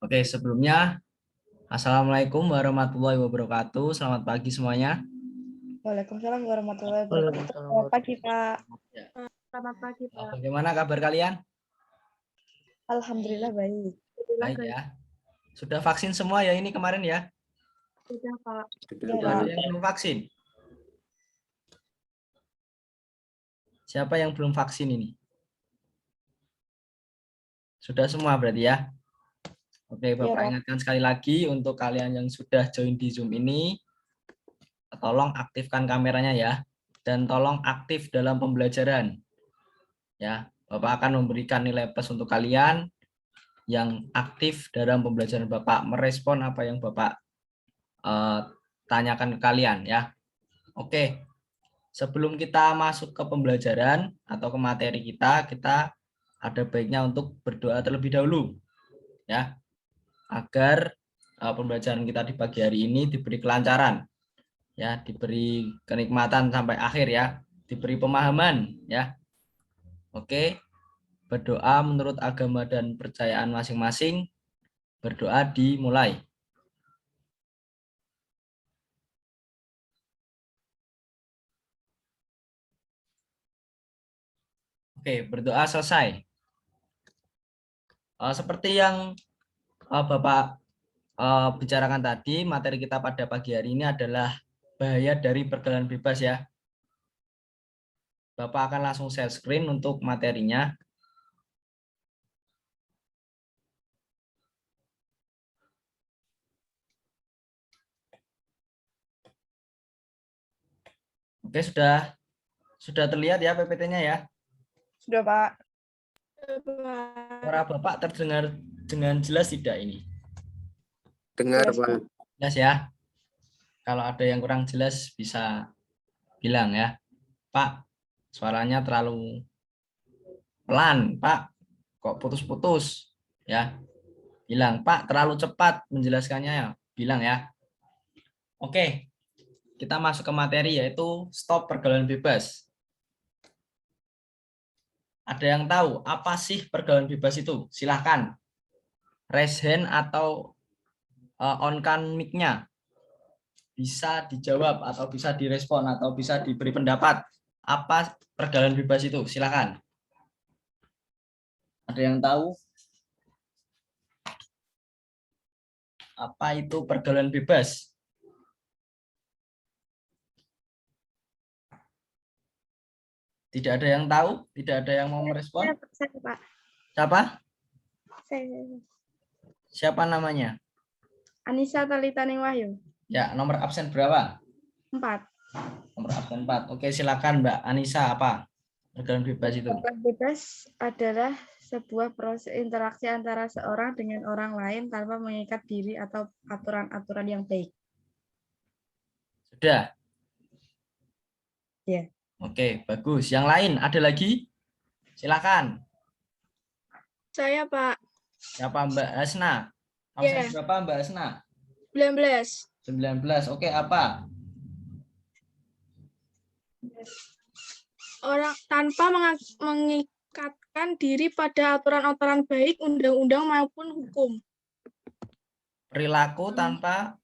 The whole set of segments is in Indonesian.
Oke, sebelumnya Assalamualaikum warahmatullahi wabarakatuh. Selamat pagi semuanya. Waalaikumsalam warahmatullahi wabarakatuh. Selamat pagi, Pak. Selamat pagi, Pak. Bagaimana kabar kalian? Alhamdulillah baik. Baik ya. Sudah vaksin semua ya ini kemarin ya? Sudah, Pak. Ya, Sudah ada Pak. yang belum vaksin? Siapa yang belum vaksin ini? Sudah semua berarti ya? Oke, Bapak Pak. ingatkan sekali lagi untuk kalian yang sudah join di Zoom ini, tolong aktifkan kameranya ya, dan tolong aktif dalam pembelajaran. Ya, Bapak akan memberikan nilai plus untuk kalian yang aktif dalam pembelajaran Bapak, merespon apa yang Bapak tanyakan ke kalian ya. Oke, sebelum kita masuk ke pembelajaran atau ke materi kita ada baiknya untuk berdoa terlebih dahulu ya, agar pembelajaran kita di pagi hari ini diberi kelancaran ya, diberi kenikmatan sampai akhir ya, diberi pemahaman ya. Oke, berdoa menurut agama dan percayaan masing-masing. Berdoa dimulai. Oke, berdoa selesai. Seperti yang Bapak bicarakan tadi, materi kita pada pagi hari ini adalah bahaya dari pergaulan bebas ya. Bapak akan langsung share screen untuk materinya. Oke, sudah terlihat ya PPT-nya ya? Sudah, Pak. Suara Bapak terdengar dengan jelas tidak ini? Dengar, Pak. Jelas ya? Kalau ada yang kurang jelas bisa bilang ya. Pak, suaranya terlalu pelan, Pak. Kok putus-putus? Ya. Bilang, Pak, terlalu cepat menjelaskannya ya. Bilang ya. Oke. Kita masuk ke materi yaitu stop pergaulan bebas. Ada yang tahu apa sih pergaulan bebas itu? Silahkan raise hand atau on-kan mic-nya. Bisa dijawab atau bisa direspon atau bisa diberi pendapat. Apa pergaulan bebas itu? Silahkan. Ada yang tahu apa itu pergaulan bebas? Tidak ada yang tahu? Tidak ada yang mau merespon? Saya, Pak. Siapa? Saya. Siapa namanya? Anissa Talitaning Wahyu. Ya, nomor absen berapa? 4. Nomor absen 4. Oke, silakan Mbak Anissa, apa pergaulan bebas itu? Pergaulan bebas adalah sebuah proses interaksi antara seorang dengan orang lain tanpa mengikat diri atau aturan-aturan yang baik. Sudah? Ya. Oke, bagus. Yang lain ada lagi? Silakan. Saya, Pak. Siapa Mbak Hasna? Absen berapa Mbak Hasna? 19. 19. Oke, apa? Orang tanpa mengikatkan diri pada aturan-aturan baik, undang-undang maupun hukum. Perilaku tanpa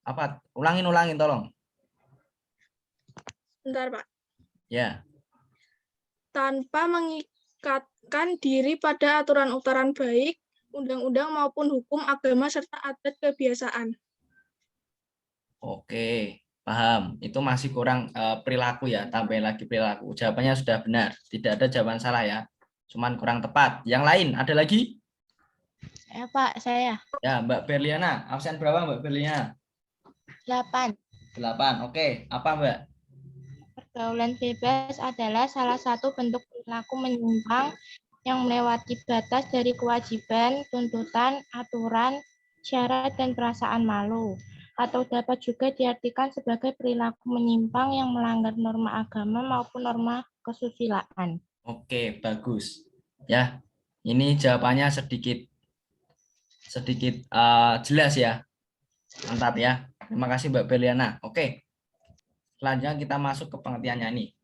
apa? Ulangin tolong. Bentar, Pak. Ya. Tanpa mengikatkan diri pada aturan-aturan baik, undang-undang maupun hukum agama serta adat kebiasaan. Oke, paham. Itu masih kurang perilaku ya, tambahin lagi perilaku. Jawabannya sudah benar. Tidak ada jawaban salah ya. Cuman kurang tepat. Yang lain ada lagi? Ya, Pak, saya. Ya, Mbak Berliana. Absen berapa Mbak Berliana? 8. 8. Oke, apa Mbak? Pergaulan bebas adalah salah satu bentuk perilaku menyimpang yang melewati batas dari kewajiban, tuntutan, aturan, syarat, dan perasaan malu. Atau dapat juga diartikan sebagai perilaku menyimpang yang melanggar norma agama maupun norma kesusilaan. Oke, bagus. Ya, ini jawabannya sedikit jelas ya. Mantap ya. Terima kasih Mbak Berliana. Oke. Selanjutnya kita masuk ke pengertiannya nih.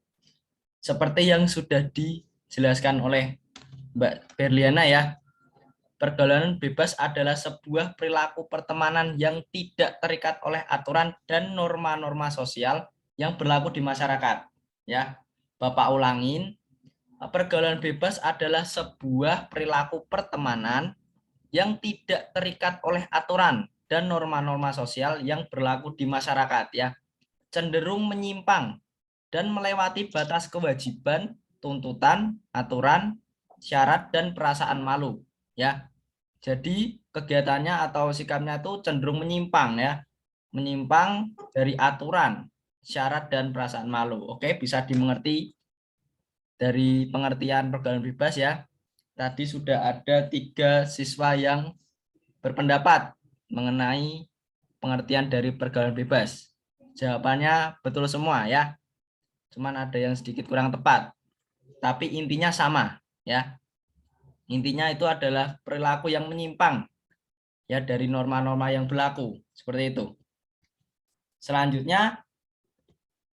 Seperti yang sudah dijelaskan oleh Mbak Berliana ya. pergaulan bebas adalah sebuah perilaku pertemanan yang tidak terikat oleh aturan dan norma-norma sosial yang berlaku di masyarakat. Ya, Bapak ulangin, pergaulan bebas adalah sebuah perilaku pertemanan yang tidak terikat oleh aturan dan norma-norma sosial yang berlaku di masyarakat, ya, cenderung menyimpang dan melewati batas kewajiban, tuntutan, aturan, syarat, dan perasaan malu, ya. Jadi kegiatannya atau sikapnya itu cenderung menyimpang, ya, menyimpang dari aturan, syarat, dan perasaan malu. Oke, bisa dimengerti dari pengertian pergaulan bebas, ya. Tadi sudah ada 3 siswa yang berpendapat mengenai pengertian dari pergaulan bebas. Jawabannya betul semua, ya. Cuman ada yang sedikit kurang tepat. Tapi intinya sama, ya. Intinya itu adalah perilaku yang menyimpang, ya, dari norma-norma yang berlaku, seperti itu. Selanjutnya,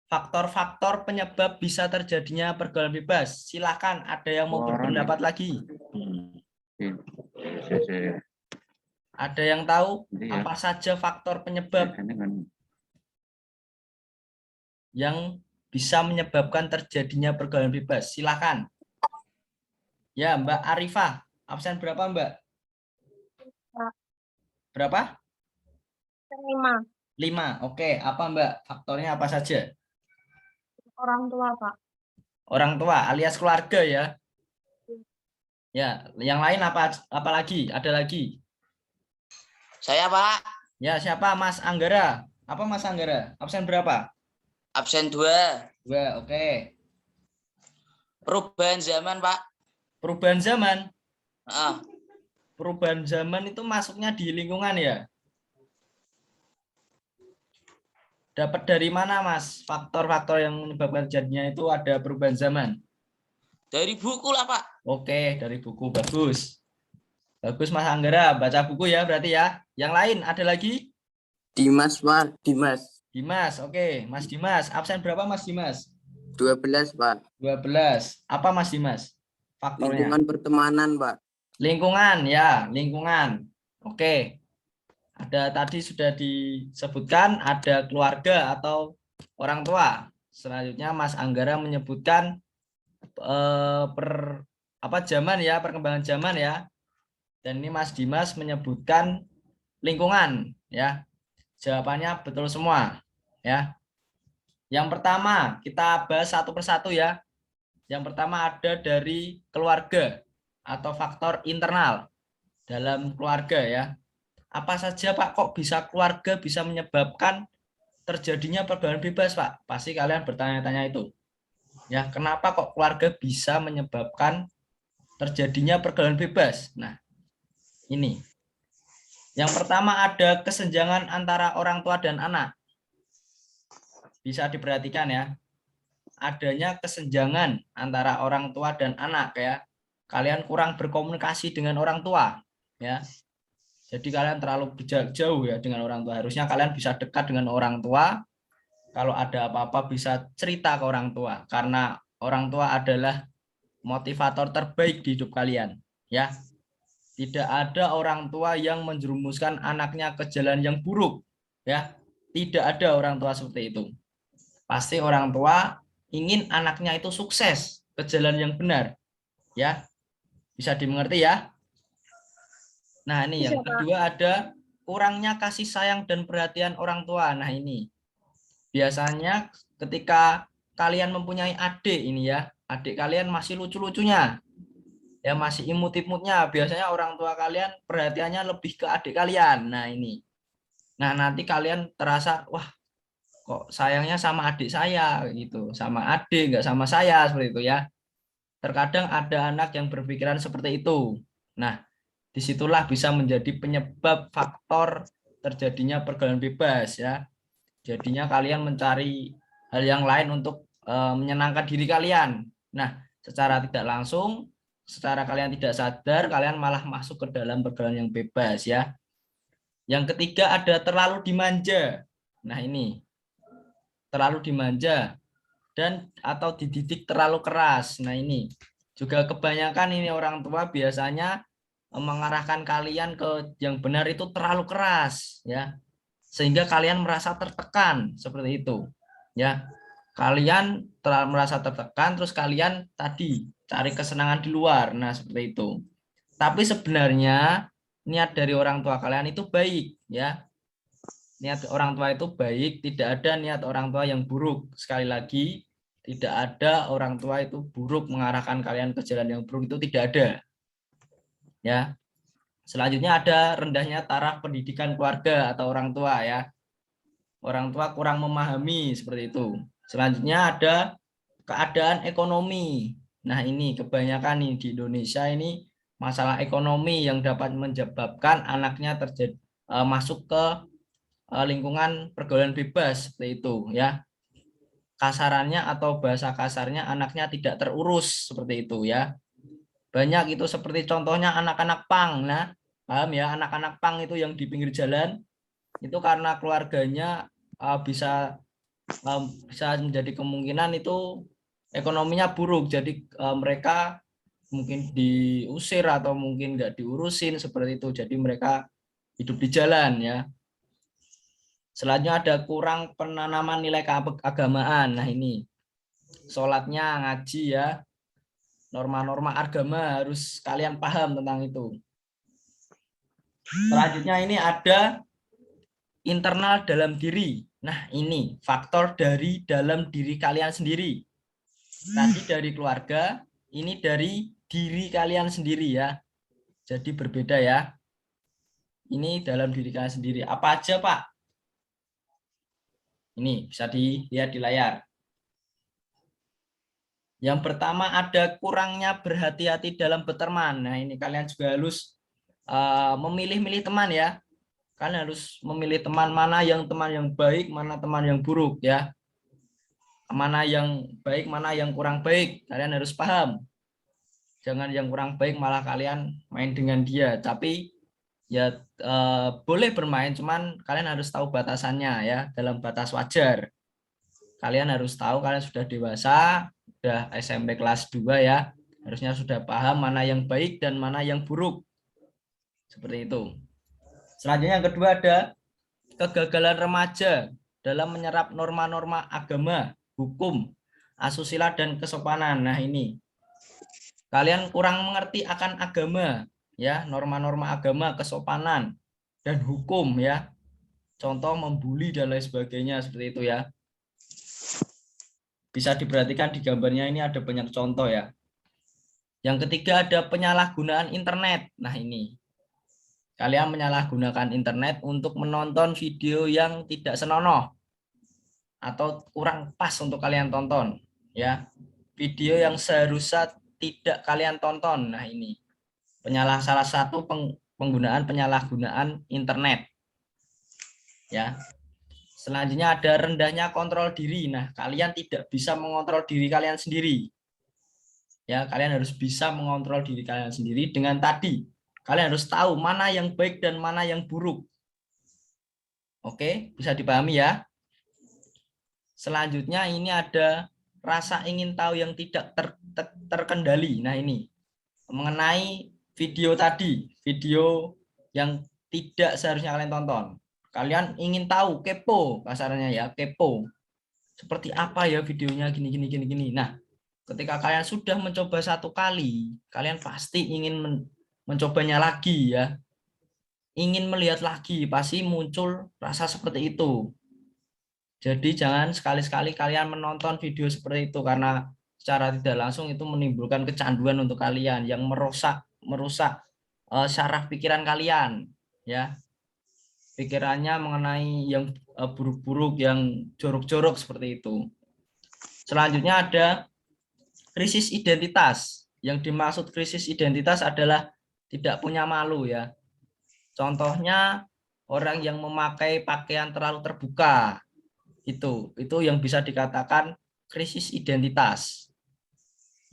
faktor-faktor penyebab bisa terjadinya pergaulan bebas. Silakan, ada yang mau berpendapat lagi? Ada yang tahu apa saja faktor penyebab yang bisa menyebabkan terjadinya pergaulan bebas? Silakan. Ya, Mbak Arifah, absen berapa, Mbak? Berapa? 5. 5. Oke, apa, Mbak? Faktornya apa saja? Orang tua, Pak. Orang tua alias keluarga, ya. Ya, yang lain apa lagi? Ada lagi? Saya, Pak. Ya, siapa? Mas Anggara. Apa Mas Anggara? Absen berapa? Absen 2. 2, oke. Perubahan zaman, Pak. Perubahan zaman. Ah, Perubahan zaman itu masuknya di lingkungan, ya. Dapat dari mana, Mas? Faktor-faktor yang menyebabkan terjadinya itu ada perubahan zaman. dari buku lah, Pak. Oke, dari buku. Bagus. Bagus, Mas Anggara. Baca buku, ya, berarti, ya. Yang lain ada lagi? Dimas, Pak. Dimas. Dimas, oke. Mas Dimas. Absen berapa, Mas Dimas? 12, Pak. 12. Apa, Mas Dimas? Faktornya? Lingkungan pertemanan, Pak. Lingkungan, ya. Lingkungan. Oke. Ada tadi sudah disebutkan ada keluarga atau orang tua. Selanjutnya Mas Anggara menyebutkan zaman, ya, perkembangan zaman, ya. Dan ini Mas Dimas menyebutkan lingkungan, ya. Jawabannya betul semua, ya. Yang pertama kita bahas satu persatu, ya. Yang pertama ada dari keluarga atau faktor internal dalam keluarga, ya. Apa saja, Pak, kok bisa keluarga bisa menyebabkan terjadinya pergaulan bebas, Pak? Pasti kalian bertanya-tanya itu. Ya, kenapa kok keluarga bisa menyebabkan terjadinya pergaulan bebas? Nah, ini. Yang pertama ada kesenjangan antara orang tua dan anak. Bisa diperhatikan, ya. Adanya kesenjangan antara orang tua dan anak, ya. Kalian kurang berkomunikasi dengan orang tua, ya. Jadi kalian terlalu jauh, ya, dengan orang tua. Harusnya kalian bisa dekat dengan orang tua. Kalau ada apa-apa bisa cerita ke orang tua. Karena orang tua adalah motivator terbaik di hidup kalian, ya. Tidak ada orang tua yang menjerumuskan anaknya ke jalan yang buruk, ya. Tidak ada orang tua seperti itu. Pasti orang tua ingin anaknya itu sukses ke jalan yang benar, ya. Bisa dimengerti, ya. Nah, ini yang kedua ada kurangnya kasih sayang dan perhatian orang tua. Nah, ini biasanya ketika kalian mempunyai adik ini, ya, adik kalian masih lucu-lucunya, ya, masih imut-imutnya, biasanya orang tua kalian perhatiannya lebih ke adik kalian. Nah, ini. Nah, nanti kalian terasa, wah, kok sayangnya sama adik saya gitu, sama adik nggak sama saya, seperti itu, ya. Terkadang ada anak yang berpikiran seperti itu. Nah, disitulah bisa menjadi penyebab faktor terjadinya pergaulan bebas, ya. Jadinya kalian mencari hal yang lain untuk menyenangkan diri kalian. Nah, secara tidak langsung, secara kalian tidak sadar, kalian malah masuk ke dalam pergaulan yang bebas, ya. Yang ketiga ada terlalu dimanja. Nah, ini terlalu dimanja dan atau dididik terlalu keras. Nah, ini juga kebanyakan ini orang tua biasanya mengarahkan kalian ke yang benar itu terlalu keras, ya, sehingga kalian merasa tertekan seperti itu, ya. Kalian merasa tertekan, terus kalian tadi cari kesenangan di luar, nah seperti itu. Tapi sebenarnya niat dari orang tua kalian itu baik, ya. Niat orang tua itu baik, tidak ada niat orang tua yang buruk. Sekali lagi, tidak ada orang tua itu buruk mengarahkan kalian ke jalan yang buruk, itu tidak ada. Ya. Selanjutnya ada rendahnya taraf pendidikan keluarga atau orang tua, ya. Orang tua kurang memahami seperti itu. Selanjutnya ada keadaan ekonomi. Nah, ini kebanyakan nih di Indonesia ini masalah ekonomi yang dapat menyebabkan anaknya masuk ke lingkungan pergaulan bebas seperti itu, ya. Kasarannya atau bahasa kasarnya anaknya tidak terurus seperti itu, ya. Banyak itu seperti contohnya anak-anak pang. Nah, paham ya, anak-anak pang itu yang di pinggir jalan itu karena keluarganya bisa menjadi kemungkinan itu ekonominya buruk, jadi mereka mungkin diusir atau mungkin nggak diurusin seperti itu, jadi mereka hidup di jalan, ya. Selanjutnya ada kurang penanaman nilai keagamaan. Nah, ini sholatnya, ngaji, ya, norma-norma agama harus kalian paham tentang itu. Selanjutnya ini ada internal dalam diri. Nah, ini faktor dari dalam diri kalian sendiri. Tadi dari keluarga, ini dari diri kalian sendiri, ya. Jadi berbeda, ya. Ini dalam diri kalian sendiri. Apa aja, Pak? Ini bisa dilihat di layar. Yang pertama ada kurangnya berhati-hati dalam berteman. Nah, ini kalian juga harus memilih-milih teman, ya. Kalian harus memilih teman mana yang baik, mana teman yang buruk, ya. Mana yang baik, mana yang kurang baik. Kalian harus paham. Jangan yang kurang baik malah kalian main dengan dia. Tapi ya boleh bermain, cuman kalian harus tahu batasannya, ya, dalam batas wajar. Kalian harus tahu kalian sudah dewasa, sudah SMP kelas 2, ya. Harusnya sudah paham mana yang baik dan mana yang buruk. Seperti itu. Selanjutnya yang kedua ada kegagalan remaja dalam menyerap norma-norma agama, hukum, asusila, dan kesopanan. Nah, ini kalian kurang mengerti akan agama, ya, norma-norma agama, kesopanan, dan hukum, ya. Contoh membuli dan lain sebagainya seperti itu, ya. Bisa diperhatikan di gambarnya ini ada banyak contoh, ya. Yang ketiga ada penyalahgunaan internet. Nah, ini kalian menyalahgunakan internet untuk menonton video yang tidak senonoh atau kurang pas untuk kalian tonton, ya. Video yang seharusnya tidak kalian tonton. Nah, ini salah satu penyalahgunaan internet, ya. Selanjutnya ada rendahnya kontrol diri. Nah, kalian tidak bisa mengontrol diri kalian sendiri, ya. Kalian harus bisa mengontrol diri kalian sendiri dengan tadi kalian harus tahu mana yang baik dan mana yang buruk. Oke, bisa dipahami, ya. Selanjutnya ini ada rasa ingin tahu yang tidak terkendali. Nah, ini mengenai video tadi, video yang tidak seharusnya kalian tonton. Kalian ingin tahu, kepo kasarnya, ya, kepo. Seperti apa ya videonya, gini. Nah, ketika kalian sudah mencoba satu kali, kalian pasti ingin mencobanya lagi, ya. Ingin melihat lagi, pasti muncul rasa seperti itu. Jadi jangan sekali-sekali kalian menonton video seperti itu, karena secara tidak langsung itu menimbulkan kecanduan untuk kalian yang merusak syaraf pikiran kalian, ya. Pikirannya mengenai yang buruk-buruk, yang jorok-jorok seperti itu. Selanjutnya ada krisis identitas. Yang dimaksud krisis identitas adalah tidak punya malu, ya. Contohnya orang yang memakai pakaian terlalu terbuka. Itu yang bisa dikatakan krisis identitas.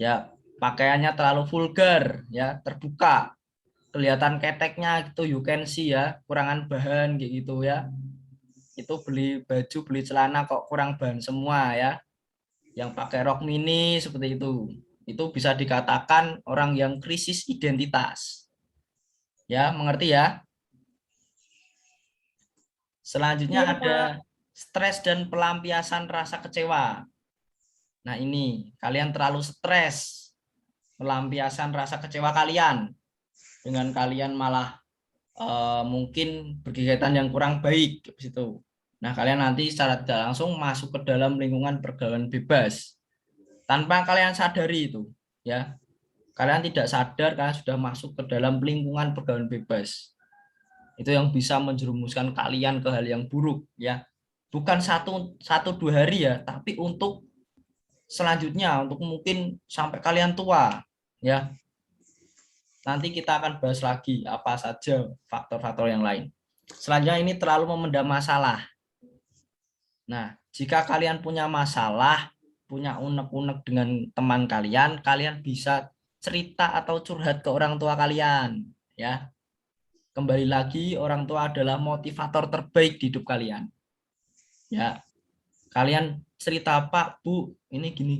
Ya, pakaiannya terlalu vulgar, ya, terbuka. Kelihatan keteknya gitu, you can see, ya, kurangan bahan kayak gitu, ya. Itu beli baju, beli celana kok kurang bahan semua, ya. Yang pakai rok mini seperti itu bisa dikatakan orang yang krisis identitas. Ya, mengerti ya? Selanjutnya Iya, ada stres dan pelampiasan rasa kecewa. Nah, ini kalian terlalu stres, pelampiasan rasa kecewa kalian dengan kalian malah mungkin berkegiatan yang kurang baik di situ. Nah, kalian nanti secara tidak langsung masuk ke dalam lingkungan pergaulan bebas tanpa kalian sadari itu, ya. Kalian tidak sadar kalian sudah masuk ke dalam lingkungan pergaulan bebas. Itu yang bisa menjerumuskan kalian ke hal yang buruk, ya. Bukan satu dua hari ya, tapi untuk selanjutnya, untuk mungkin sampai kalian tua, ya. Nanti kita akan bahas lagi apa saja faktor-faktor yang lain. Selanjutnya ini terlalu memendam masalah. Nah, jika kalian punya masalah, punya unek-unek dengan teman kalian, kalian bisa cerita atau curhat ke orang tua kalian, ya. Kembali lagi, orang tua adalah motivator terbaik di hidup kalian. Ya, kalian cerita, Pak, Bu, ini gini,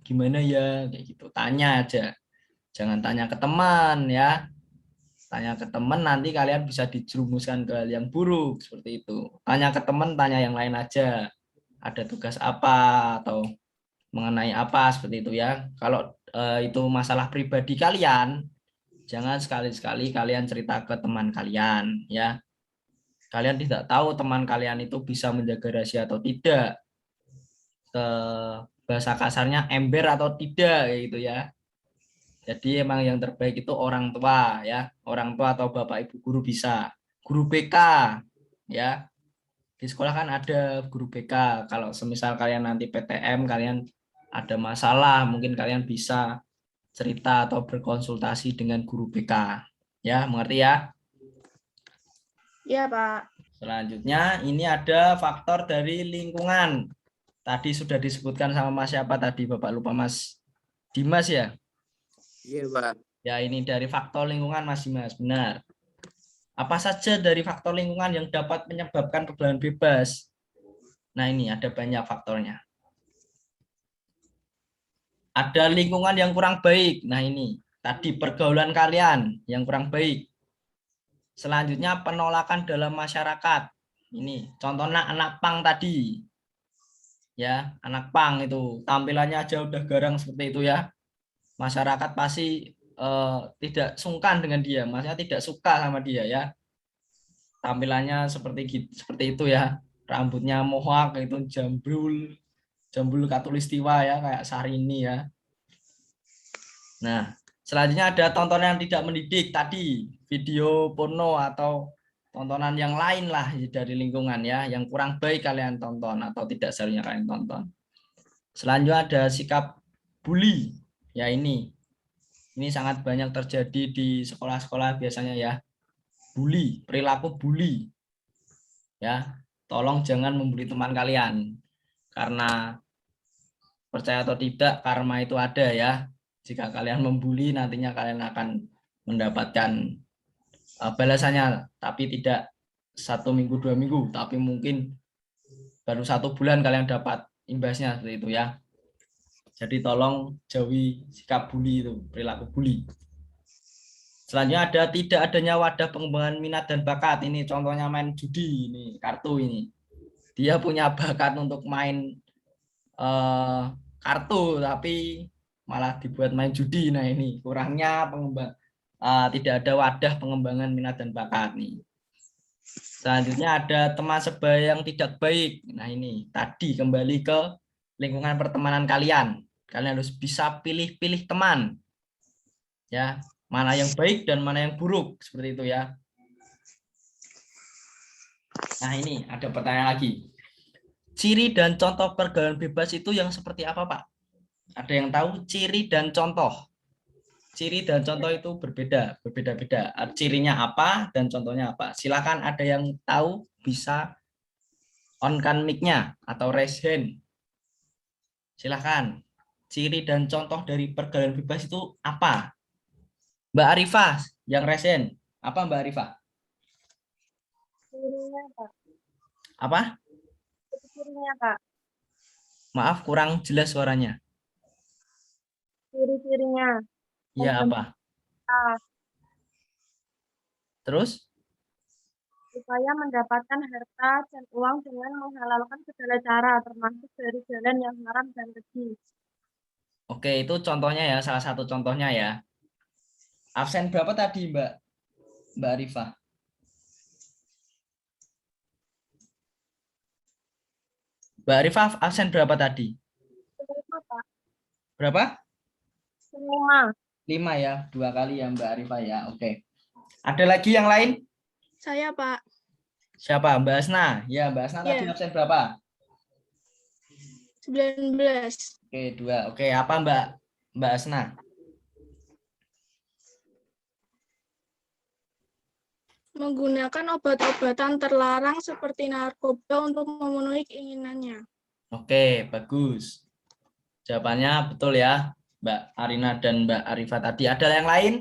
gimana ya, kayak gitu. Tanya aja, jangan tanya ke teman, ya. Tanya ke teman, nanti kalian bisa dijerumuskan ke hal yang buruk, seperti itu. Tanya ke teman, tanya yang lain aja. Ada tugas apa, atau mengenai apa, seperti itu ya. Kalau itu masalah pribadi kalian, jangan sekali-sekali kalian cerita ke teman kalian, ya. Kalian tidak tahu teman kalian itu bisa menjaga rahasia atau tidak. Bahasa kasarnya ember atau tidak, gitu ya. Jadi emang yang terbaik itu orang tua, ya. Orang tua atau bapak ibu guru bisa. Guru BK, ya. Di sekolah kan ada guru BK. Kalau semisal kalian nanti PTM, kalian ada masalah, mungkin kalian bisa cerita atau berkonsultasi dengan guru BK. Ya, mengerti ya? Iya, Pak. Selanjutnya ini ada faktor dari lingkungan. Tadi sudah disebutkan sama Mas siapa tadi, Bapak lupa, Mas Dimas ya? Iya, Pak. Ya, ini dari faktor lingkungan, Mas Dimas, benar. Apa saja dari faktor lingkungan yang dapat menyebabkan pergaulan bebas? Nah, ini ada banyak faktornya. Ada lingkungan yang kurang baik. Nah, ini tadi pergaulan kalian yang kurang baik. Selanjutnya penolakan dalam masyarakat. Ini contohnya anak pang tadi. Ya, anak pang itu tampilannya aja udah garang seperti itu ya. Masyarakat pasti tidak sungkan dengan dia, maksudnya tidak suka sama dia ya. Tampilannya seperti itu ya. Rambutnya mohawk, itu jambul katulistiwa ya, kayak Syahrini ya. Nah, selanjutnya ada tontonan yang tidak mendidik tadi, video porno atau tontonan yang lain lah dari lingkungan ya, yang kurang baik kalian tonton atau tidak seharusnya kalian tonton. Selanjutnya ada sikap bully. Ya, ini sangat banyak terjadi di sekolah-sekolah biasanya ya. Bully, perilaku bully. Ya, tolong jangan membuli teman kalian. Karena percaya atau tidak, karma itu ada ya. Jika kalian membuli, nantinya kalian akan mendapatkan balasannya, tapi tidak 1 minggu 2 minggu, tapi mungkin baru 1 bulan kalian dapat imbasnya seperti itu ya. Jadi tolong jauhi sikap bully itu, perilaku bully. Selanjutnya ada tidak adanya wadah pengembangan minat dan bakat. Ini contohnya main judi, ini kartu ini. Dia punya bakat untuk main kartu, tapi malah dibuat main judi. Nah, ini kurangnya tidak ada wadah pengembangan minat dan bakat nih. Selanjutnya ada teman sebaya yang tidak baik. Nah, ini tadi kembali ke lingkungan pertemanan kalian. Kalian harus bisa pilih-pilih teman. Ya, mana yang baik dan mana yang buruk, seperti itu ya. Nah, ini ada pertanyaan lagi. Ciri dan contoh pergaulan bebas itu yang seperti apa, Pak? Ada yang tahu ciri dan contoh? Ciri dan contoh itu berbeda-beda. Cirinya apa dan contohnya apa? Silakan ada yang tahu bisa on-kan mic-nya atau raise hand. Silakan. Ciri dan contoh dari pergaulan bebas itu apa? Mbak Arifah yang raise hand. Apa Mbak Arifah? Cirinya, Pak. Apa? Cirinya, Pak. Maaf, kurang jelas suaranya. Ciri-cirinya. Iya, apa? Terus? Supaya mendapatkan harta dan uang dengan menghalalkan segala cara, termasuk dari jalan yang haram dan keji. Oke, itu contohnya ya, salah satu contohnya ya. Absen berapa tadi, Mbak Arifah? Mbak Arifah absen berapa tadi? 5, Pak. Berapa? 5. 5 ya, 2 kali ya Mbak Arifah ya. Oke. Ada lagi yang lain? Saya, Pak. Siapa? Mbak Asna. Ya, Mbak Asna tadi Ya. absen berapa? 19. Oke, 2. Oke, apa Mbak Asna? Menggunakan obat-obatan terlarang seperti narkoba untuk memenuhi keinginannya. Oke, bagus. Jawabannya betul ya, Mbak Arina dan Mbak Arifah tadi. Ada yang lain?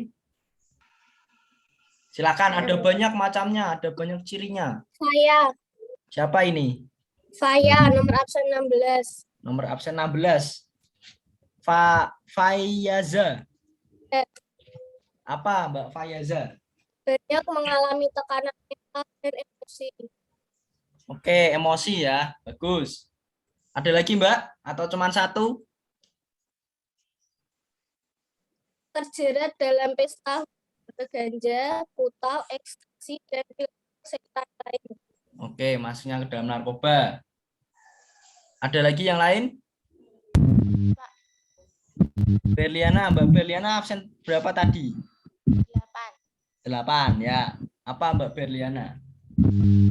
Silakan, ada banyak macamnya, ada banyak cirinya. Saya, Siapa ini? nomor absen 16. Nomor absen 16. Fayaza. Apa Mbak Fayaza? Banyak mengalami tekanan mental dan emosi. Oke, emosi ya. Bagus. Ada lagi Mbak? Atau cuma satu? Terjerat dalam pesta ganja, putau, ekstasi, dan setan lain. Oke, masuknya ke dalam narkoba. Ada lagi yang lain? Berliana, Mbak Berliana absen berapa tadi? 8. 8 ya. Apa Mbak Berliana?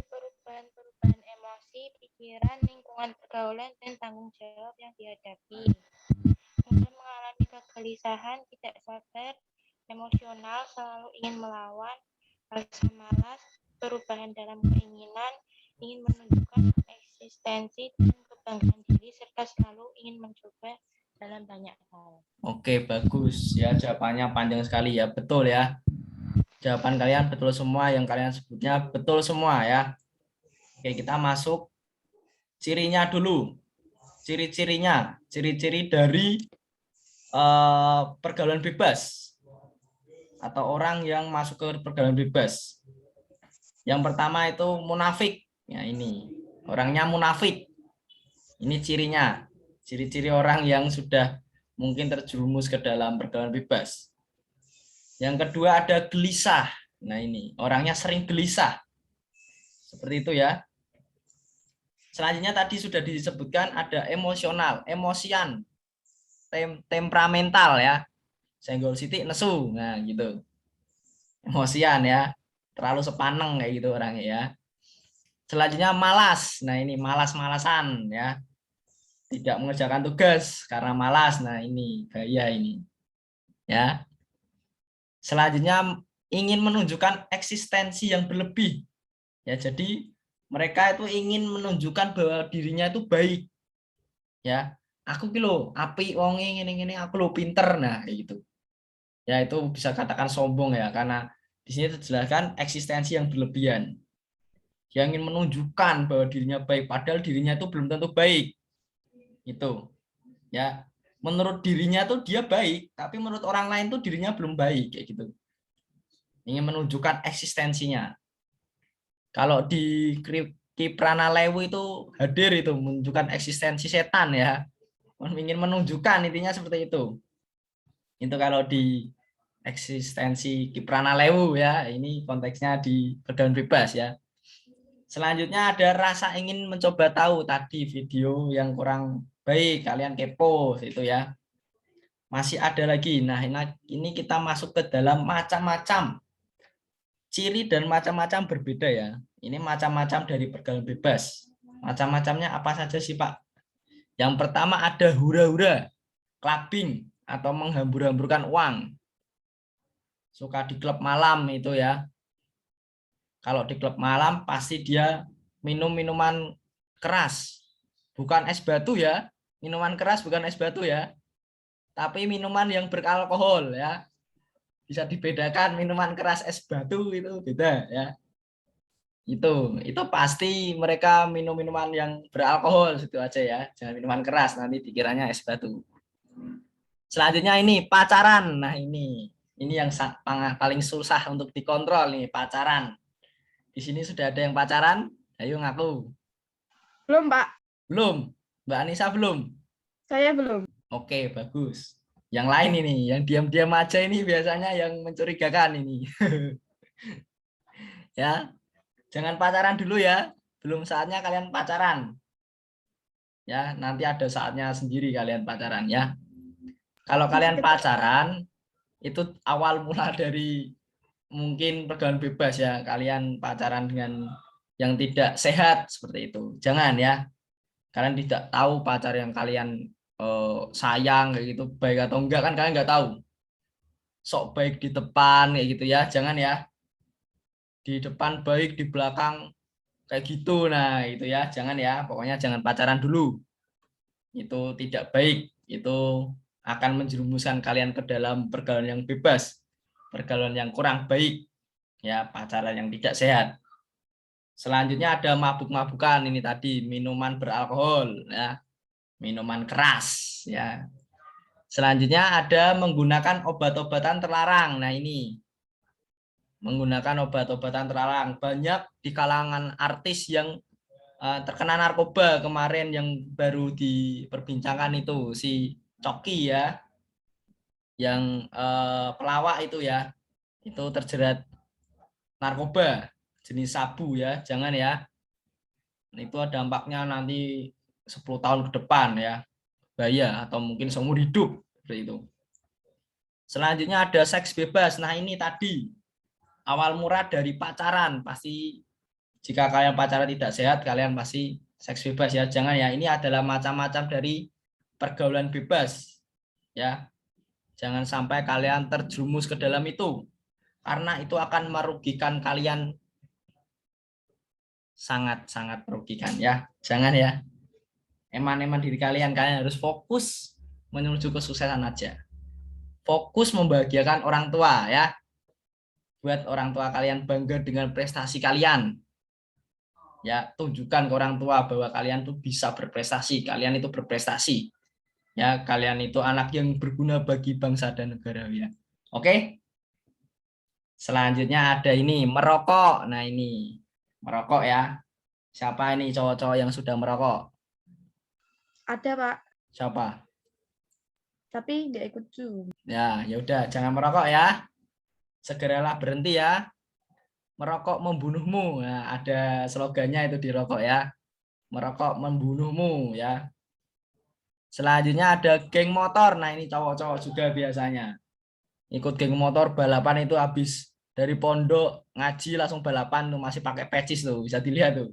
Perubahan-perubahan emosi, pikiran, lingkungan pergaulan, dan tanggung jawab yang dihadapi. Mudah mengalami kegelisahan, tidak sabar, emosional, selalu ingin melawan, rasa malas, perubahan dalam keinginan, ingin menunjukkan eksistensi dan kebanggaan diri, serta selalu ingin mencoba dalam banyak hal. Oke, bagus ya. Jawabannya panjang sekali ya. Betul ya. Jawaban kalian betul semua, yang kalian sebutnya betul semua ya. Oke, kita masuk cirinya dulu. Ciri-cirinya, ciri-ciri dari pergaulan bebas atau orang yang masuk ke pergaulan bebas. Yang pertama itu munafik. Ya, ini orangnya munafik. Ini cirinya. Ciri-ciri orang yang sudah mungkin terjerumus ke dalam pergaulan bebas. Yang kedua ada gelisah. Nah, ini orangnya sering gelisah. Seperti itu ya. Selanjutnya tadi sudah disebutkan ada emosional, emosian, temperamental ya. Senggol sitik nesu. Nah, gitu. Emosian ya. Terlalu sepaneng kayak gitu orangnya ya. Selanjutnya malas. Nah, ini malas-malasan ya. Tidak mengerjakan tugas karena malas. Nah, ini gaya ini. Ya. Selanjutnya ingin menunjukkan eksistensi yang berlebih. Ya, jadi mereka itu ingin menunjukkan bahwa dirinya itu baik. Ya, aku kilo api wonge ngene-ngene, aku lo pinter. Nah, kayak gitu. Ya, itu bisa katakan sombong ya, karena di sini terjelaskan eksistensi yang berlebihan. Dia ingin menunjukkan bahwa dirinya baik padahal dirinya itu belum tentu baik. Itu. Ya, menurut dirinya tuh dia baik, tapi menurut orang lain tuh dirinya belum baik kayak gitu. Ingin menunjukkan eksistensinya. Kalau di Kiprana Lewu itu hadir itu menunjukkan eksistensi setan ya. Ingin menunjukkan intinya seperti itu. Itu kalau di eksistensi Kiprana Lewu ya. Ini konteksnya di pergaulan bebas ya. Selanjutnya ada rasa ingin mencoba tahu, tadi video yang kurang baik kalian kepo itu ya. Masih ada lagi. Nah, ini kita masuk ke dalam macam-macam ciri dan macam-macam berbeda ya. Ini macam-macam dari pergaulan bebas. Macam-macamnya apa saja sih, Pak? Yang pertama ada hura-hura, clubbing atau menghambur-hamburkan uang. Suka di klub malam itu ya. Kalau di klub malam pasti dia minum minuman keras. Bukan es batu ya. Minuman keras bukan es batu ya. Tapi minuman yang beralkohol ya. Bisa dibedakan minuman keras es batu itu beda ya. Itu pasti mereka minum minuman yang beralkohol situ aja ya. Jangan minuman keras, nanti dikiranya es batu. Selanjutnya ini pacaran. Nah, ini Ini yang paling susah untuk dikontrol nih, pacaran. Di sini sudah ada yang pacaran? Ayo ngaku. Belum, Pak. Belum? Mbak Anissa belum? Saya belum. Oke, bagus. Yang lain ini, yang diam-diam aja ini biasanya yang mencurigakan ini. Ya, jangan pacaran dulu ya. Belum saatnya kalian pacaran. Ya, nanti ada saatnya sendiri kalian pacaran ya. Kalau kalian pacaran, itu awal mula dari mungkin pergaulan bebas ya. Kalian pacaran dengan yang tidak sehat seperti itu. Jangan ya. Kalian tidak tahu pacar yang kalian sayang kayak gitu baik atau enggak, kan kalian nggak tahu. Sok baik di depan kayak gitu ya. Jangan ya. Di depan baik, di belakang kayak gitu. Nah, itu ya. Jangan ya. Pokoknya jangan pacaran dulu. Itu tidak baik. Itu akan menjerumuskan kalian ke dalam pergaulan yang bebas, pergaulan yang kurang baik, ya, pacaran yang tidak sehat. Selanjutnya ada mabuk-mabukan, ini tadi minuman beralkohol, ya, minuman keras, ya. Selanjutnya ada menggunakan obat-obatan terlarang. Nah, ini menggunakan obat-obatan terlarang, banyak di kalangan artis yang terkena narkoba kemarin yang baru diperbincangkan itu si Coki ya, yang pelawak itu ya, itu terjerat narkoba jenis sabu ya, jangan ya. Itu dampaknya nanti 10 tahun ke depan ya, bahaya atau mungkin seumur hidup seperti itu. Selanjutnya ada seks bebas. Nah, ini tadi awal murah dari pacaran, pasti jika kalian pacaran tidak sehat kalian pasti seks bebas ya, jangan ya. Ini adalah macam-macam dari pergaulan bebas ya. Jangan sampai kalian terjerumus ke dalam itu, karena itu akan merugikan kalian, sangat-sangat merugikan ya. Jangan ya. Eman-eman diri kalian, kalian harus fokus menuju kesuksesan aja. Fokus membahagiakan orang tua ya. Buat orang tua kalian bangga dengan prestasi kalian. Ya, tunjukkan ke orang tua bahwa kalian tuh bisa berprestasi, kalian itu berprestasi. Ya, kalian itu anak yang berguna bagi bangsa dan negara ya. Oke? Selanjutnya ada ini, merokok. Nah, ini merokok ya. Siapa ini cowok-cowok yang sudah merokok? Ada, Pak. Siapa? Tapi nggak ikut Zoom. Ya, ya udah, jangan merokok ya. Segeralah berhenti ya. Merokok membunuhmu. Nah, ada slogannya itu di rokok ya. Merokok membunuhmu ya. Selanjutnya ada geng motor. Nah, ini cowok-cowok juga biasanya. Ikut geng motor balapan itu habis dari pondok ngaji langsung balapan tuh, masih pakai pecis tuh, bisa dilihat tuh.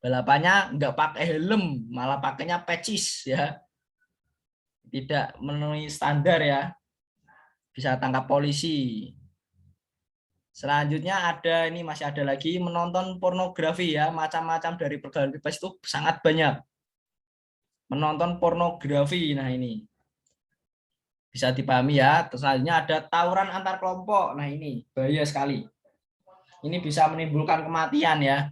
Balapannya nggak pakai helm, malah pakainya pecis ya. Tidak memenuhi standar ya. Bisa tangkap polisi. Selanjutnya ada ini, masih ada lagi menonton pornografi ya, macam-macam dari pergaulan bebas itu sangat banyak. Menonton pornografi, nah ini bisa dipahami ya. Terus selanjutnya ada tawuran antar kelompok. Nah, ini bahaya sekali. Ini bisa menimbulkan kematian ya.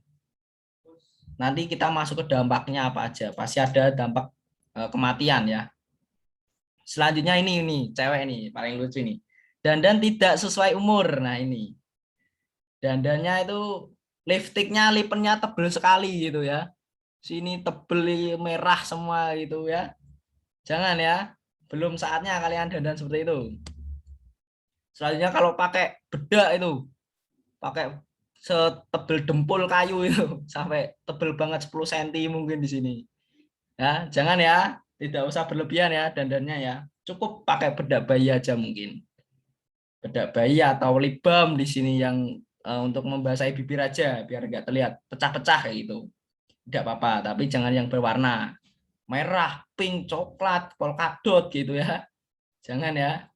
Nanti kita masuk ke dampaknya apa aja. Pasti ada dampak kematian ya. Selanjutnya ini cewek ini paling lucu ini. Dandan tidak sesuai umur. Nah, ini. Dandannya itu lipstiknya lipennya tebel sekali gitu ya. Sini tebel merah semua gitu ya. Jangan ya. Belum saatnya kalian dandan seperti itu. Selanjutnya kalau pakai bedak itu, pakai setebel dempul kayu itu, sampai tebel banget 10 cm mungkin di sini. Ya, jangan ya, tidak usah berlebihan ya dandannya ya. Cukup pakai bedak bayi aja mungkin. Bedak bayi atau lip balm di sini yang untuk membasahi bibir aja biar enggak terlihat pecah-pecah kayak gitu. Tidak apa-apa, tapi jangan yang berwarna merah, pink, coklat, polkadot gitu ya. Jangan ya.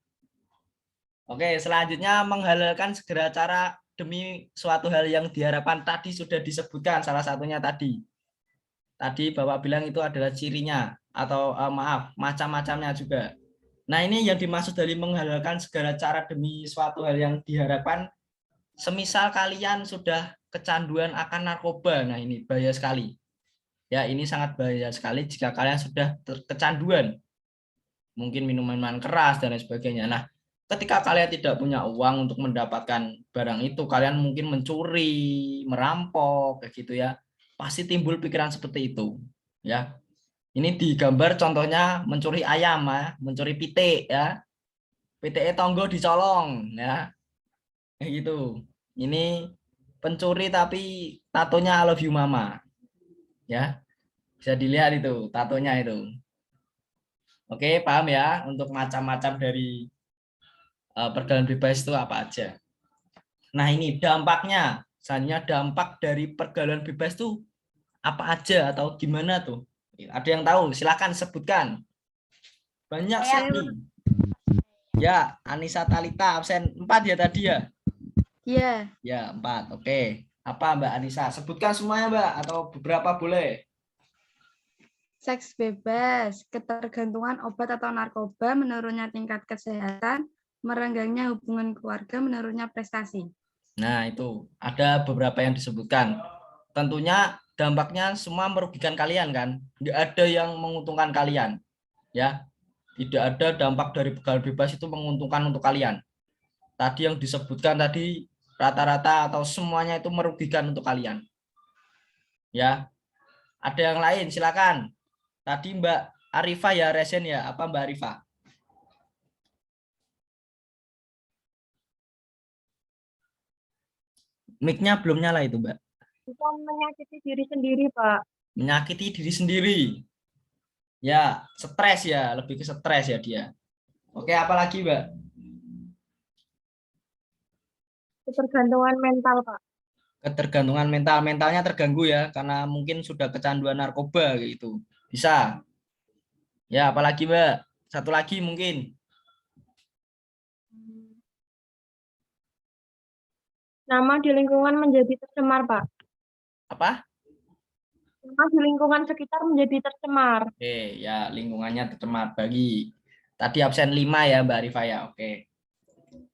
Oke, selanjutnya menghalalkan segala cara demi suatu hal yang diharapkan. Tadi sudah disebutkan salah satunya tadi. Tadi Bapak bilang itu adalah cirinya atau maaf, macam-macamnya juga. Nah, ini yang dimaksud dari menghalalkan segala cara demi suatu hal yang diharapkan. Semisal kalian sudah kecanduan akan narkoba. Nah, ini bahaya sekali. Ya, ini sangat bahaya sekali jika kalian sudah kecanduan. Mungkin minuman keras dan lain sebagainya. Nah, ketika kalian tidak punya uang untuk mendapatkan barang itu, kalian mungkin mencuri, merampok, kayak gitu ya. Pasti timbul pikiran seperti itu, ya. Ini digambar contohnya mencuri ayam, ya, mencuri pitik, ya. Pitik tonggo dicolong, ya. Kayak gitu. Ini pencuri tapi tatonya I love you mama, ya. Bisa dilihat itu tatonya itu. Oke, paham ya untuk macam-macam dari pergaulan bebas itu apa aja. Nah, ini dampaknya. Selanjutnya dampak dari pergaulan bebas itu apa aja atau gimana tuh? Ada yang tahu? Silakan sebutkan. Banyak sekali. Ya, Anissa Talita absen 4 ya tadi ya? Iya. Ya, 4. Oke. Apa Mbak Anissa? Sebutkan semuanya Mbak atau beberapa boleh. Seks bebas, ketergantungan obat atau narkoba, menurunnya tingkat kesehatan, merenggangnya hubungan keluarga, menurunnya prestasi. Nah, itu ada beberapa yang disebutkan. Tentunya dampaknya semua merugikan kalian kan? Nggak ada yang menguntungkan kalian. Ya, tidak ada dampak dari pergaulan bebas itu menguntungkan untuk kalian. Tadi yang disebutkan tadi rata-rata atau semuanya itu merugikan untuk kalian. Ya, ada yang lain silakan. Tadi Mbak Arifah ya resen ya, apa Mbak Arifah? Mic-nya belum nyala itu Mbak. Bisa menyakiti diri sendiri, Pak. Menyakiti diri sendiri. Ya, stres ya, lebih ke stres ya dia. Oke, apalagi Mbak? Ketergantungan mental, Pak. Ketergantungan mental, mentalnya terganggu ya, karena mungkin sudah kecanduan narkoba gitu. Bisa. Ya, apalagi Mbak? Satu lagi mungkin. Nama di lingkungan menjadi tercemar, Pak. Apa? Nama di lingkungan sekitar menjadi tercemar. Oke, ya lingkungannya tercemar bagi. Tadi absen 5 ya Mbak Arifah ya. Oke.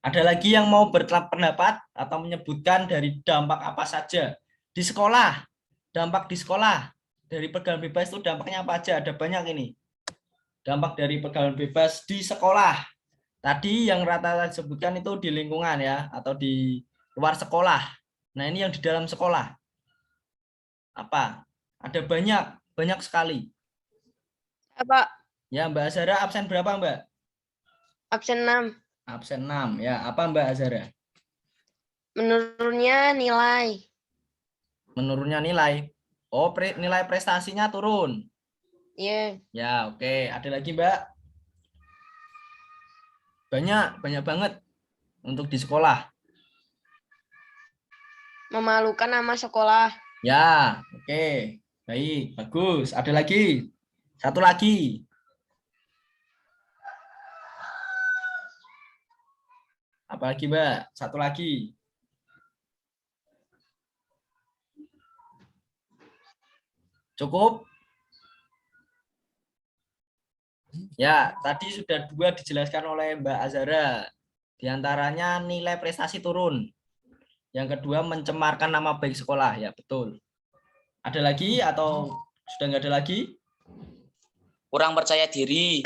Ada lagi yang mau berpendapat atau menyebutkan dari dampak apa saja di sekolah? Dampak di sekolah dari pergaulan bebas itu dampaknya apa aja? Ada banyak ini. Dampak dari pergaulan bebas di sekolah. Tadi yang rata-rata disebutkan itu di lingkungan ya atau di luar sekolah. Nah, ini yang di dalam sekolah. Apa? Ada banyak sekali. Pak, Ya, Mbak Azhara absen berapa, Mbak? absen 6. Absen 6. Ya, apa Mbak Azhara? Menurunnya nilai. Menurunnya nilai. Oh, nilai prestasinya turun. Iya. Ya, oke. Ada lagi, Mbak? Banyak banget untuk di sekolah. Memalukan nama sekolah. Ya, oke. Baik, bagus. Ada lagi? Satu lagi. Apa lagi, Mbak? Satu lagi. Cukup? Ya, tadi sudah 2 dijelaskan oleh Mbak Azhara. Di antaranya nilai prestasi turun. Yang kedua mencemarkan nama baik sekolah. Ya, betul. Ada lagi atau sudah nggak ada lagi? Kurang percaya diri.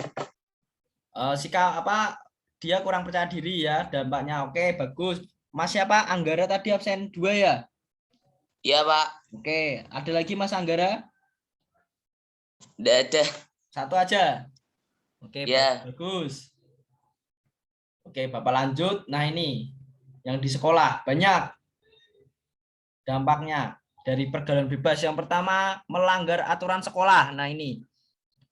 Sikap apa? Dia kurang percaya diri ya dampaknya. Oke, bagus. Mas siapa? Anggara tadi absen 2 ya? Iya, Pak. Oke, ada lagi Mas Anggara? Nggak ada. Satu aja. Oke, Ya. bagus. Oke, Bapak lanjut. Nah, ini yang di sekolah banyak dampaknya dari pergaulan bebas. Yang pertama, melanggar aturan sekolah. Nah, ini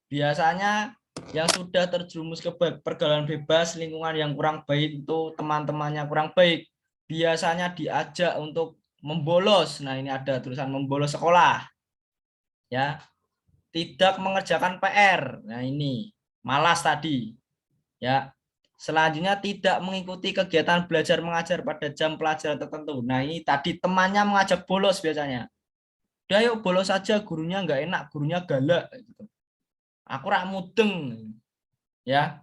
biasanya yang sudah terjerumus ke pergaulan bebas, lingkungan yang kurang baik itu teman-temannya kurang baik. Biasanya diajak untuk membolos. Nah, ini ada tulisan membolos sekolah. Ya. Tidak mengerjakan PR. Nah, ini malas tadi. Ya. Selanjutnya tidak mengikuti kegiatan belajar mengajar pada jam pelajaran tertentu. Nah, ini tadi temannya mengajak bolos biasanya. Udah yuk bolos saja, gurunya nggak enak, gurunya galak gitu. Aku rak mudeng. Ya.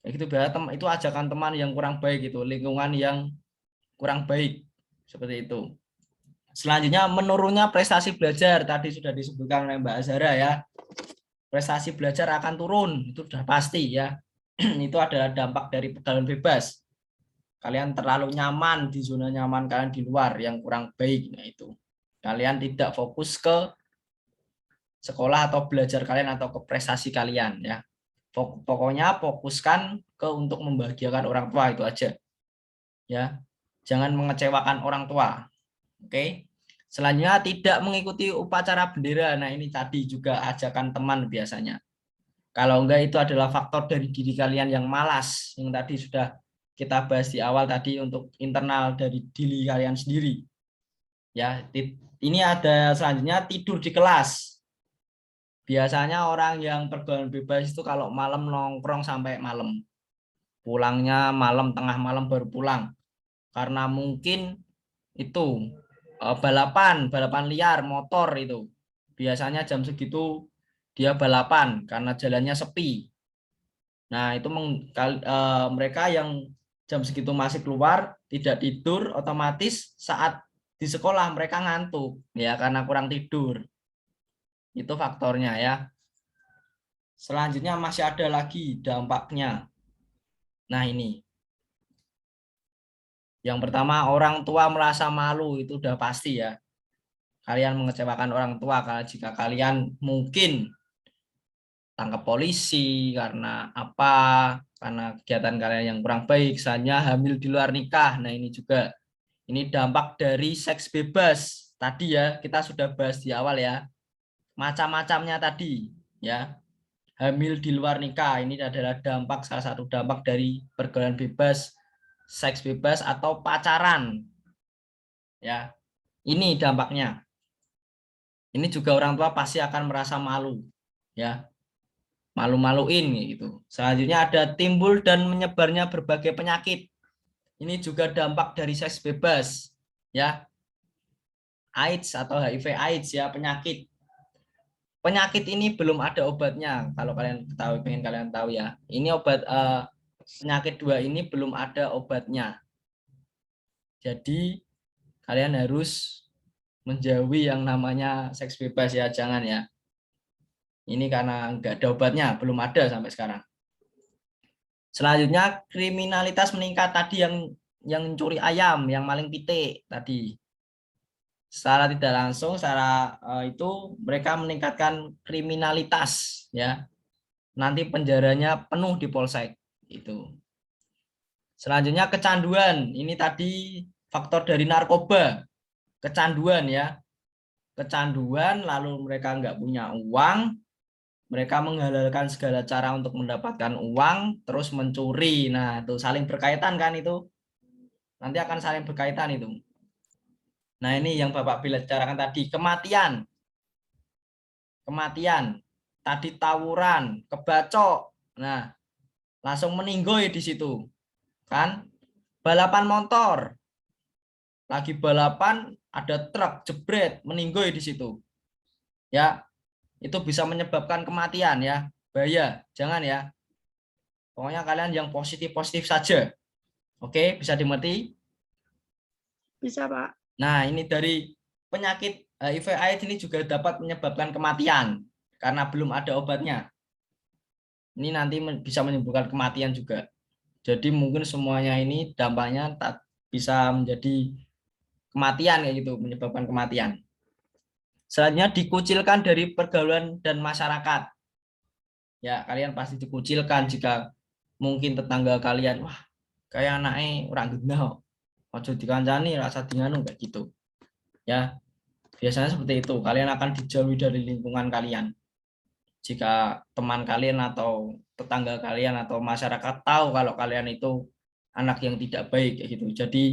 Kayak gitu itu ajakan teman yang kurang baik itu, lingkungan yang kurang baik. Seperti itu. Selanjutnya menurunnya prestasi belajar, tadi sudah disebutkan oleh Mbak Azhara ya. Prestasi belajar akan turun, itu sudah pasti ya. Itu adalah dampak dari pergaulan bebas. kalian terlalu nyaman di zona nyaman kalian di luar yang kurang baik. Nah itu kalian tidak fokus ke sekolah atau belajar kalian atau ke prestasi kalian ya. Pokoknya fokuskan ke untuk membahagiakan orang tua, itu aja ya. Jangan mengecewakan orang tua. Oke. Selanjutnya tidak mengikuti upacara bendera. Nah ini tadi juga ajakan teman biasanya. Kalau enggak itu adalah faktor dari diri kalian yang malas, yang tadi sudah kita bahas di awal tadi, untuk internal dari diri kalian sendiri. Ya, ini ada selanjutnya tidur di kelas. Biasanya orang yang pergaulan bebas itu kalau malam nongkrong sampai malam. Pulangnya malam, tengah malam baru pulang. Karena mungkin itu balapan liar motor itu. Biasanya jam segitu dia balapan karena jalannya sepi. Nah, itu mereka yang jam segitu masih keluar, tidak tidur, otomatis saat di sekolah mereka ngantuk ya karena kurang tidur. Itu faktornya ya. Selanjutnya masih ada lagi dampaknya. Nah, ini. Yang pertama, orang tua merasa malu, itu udah pasti ya. Kalian mengecewakan orang tua kalau jika kalian mungkin tangkap polisi karena apa? Karena kegiatan kalian yang kurang baik, misalnya hamil di luar nikah. Nah, ini juga ini dampak dari seks bebas. Tadi ya, kita sudah bahas di awal ya. Macam-macamnya tadi ya. Hamil di luar nikah ini adalah dampak, salah satu dampak dari pergaulan bebas, seks bebas atau pacaran. Ya. Ini dampaknya. Ini juga orang tua pasti akan merasa malu, ya, malu-maluin gitu. Selanjutnya ada timbul dan menyebarnya berbagai penyakit. Ini juga dampak dari seks bebas, ya. AIDS atau HIV/AIDS ya, penyakit. Penyakit ini belum ada obatnya. Kalau kalian tahu, pengen kalian tahu ya. Ini obat penyakit 2 ini belum ada obatnya. Jadi kalian harus menjauhi yang namanya seks bebas ya, jangan ya. Ini karena nggak ada obatnya, belum ada sampai sekarang. Selanjutnya kriminalitas meningkat tadi, yang curi ayam, yang maling pitik tadi. Secara tidak langsung, secara itu mereka meningkatkan kriminalitas ya. Nanti penjaranya penuh di polsek itu. Selanjutnya kecanduan, ini tadi faktor dari narkoba. Kecanduan ya, kecanduan, lalu mereka nggak punya uang, mereka menghalalkan segala cara untuk mendapatkan uang, terus mencuri. Nah, itu saling berkaitan kan itu, nanti akan saling berkaitan itu. Nah, ini yang Bapak bicarakan tadi, kematian, tadi tawuran, kebacok, nah langsung meninggoy di situ, kan? Balapan motor, lagi balapan, ada truk jebret meninggoy di situ ya, itu bisa menyebabkan kematian ya, bahaya, jangan ya. Pokoknya kalian yang positif saja. Oke, bisa dimengerti? Bisa, Pak. Nah, ini dari penyakit HIV/AIDS ini juga dapat menyebabkan kematian karena belum ada obatnya. Ini nanti bisa menimbulkan kematian juga. Jadi mungkin semuanya ini dampaknya bisa menjadi kematian kayak gitu, menyebabkan kematian. Selanjutnya dikucilkan dari pergaulan dan masyarakat. Ya, kalian pasti dikucilkan jika mungkin tetangga kalian, wah, kayak anaknya orang genah, ojo dikancani rasa dinganu kayak gitu. Ya, biasanya seperti itu. Kalian akan dijauhi dari lingkungan kalian. Jika teman kalian atau tetangga kalian atau masyarakat tahu kalau kalian itu anak yang tidak baik kayak gitu. Jadi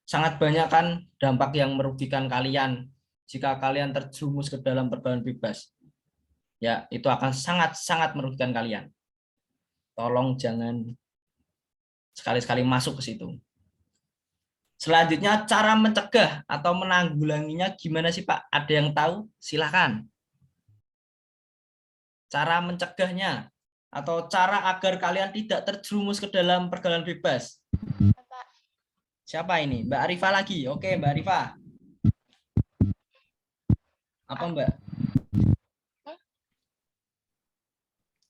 sangat banyak kan dampak yang merugikan kalian jika kalian terjerumus ke dalam pergaulan bebas. Ya, itu akan sangat-sangat merugikan kalian. Tolong jangan sekali-sekali masuk ke situ. Selanjutnya cara mencegah atau menanggulanginya gimana sih Pak? Ada yang tahu? Silakan. Cara mencegahnya atau cara agar kalian tidak terjerumus ke dalam pergaulan bebas. Siapa ini? Mbak Arifah lagi. Oke, Mbak Arifah. Apa Mbak?